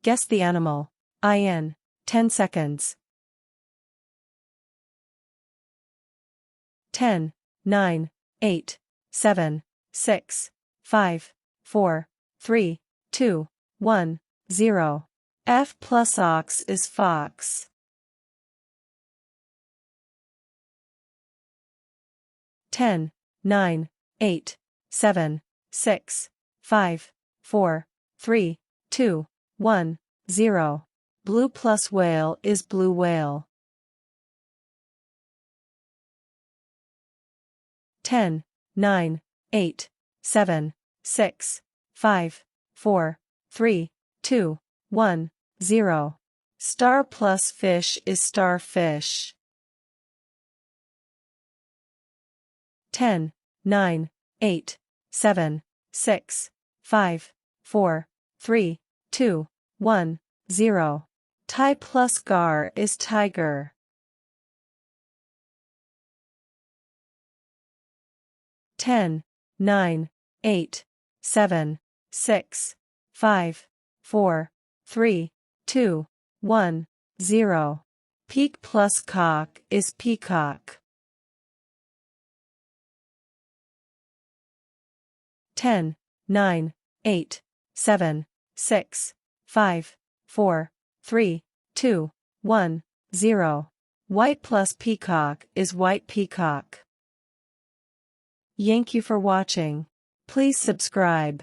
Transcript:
Guess the animal. In 10 seconds. 10, 9, 8, 7, 6, 5, 4, 3, 2, 1, 0. F plus ox is fox. 10, 9, 8, 7, 6, 5, 4, 3, 2, 1, 0. Blue plus whale is blue whale. 10, 9, 8, 7, 6, 5, 4, 3, 2, 1, 0. Star plus fish is starfish. 10, 9, 8, 7, 6, 5, 4, 3, 2, 1, 0. Tie plus gar is tiger. 10, 9, 8, 7, 6, 5, 4, 3, 2, 1, 0. Peak plus cock is peacock. 10, 9, 8, 7, 6, 5, 4, 3, 2, 1, 0. White plus peacock is white peacock. Thank you for watching. Please subscribe.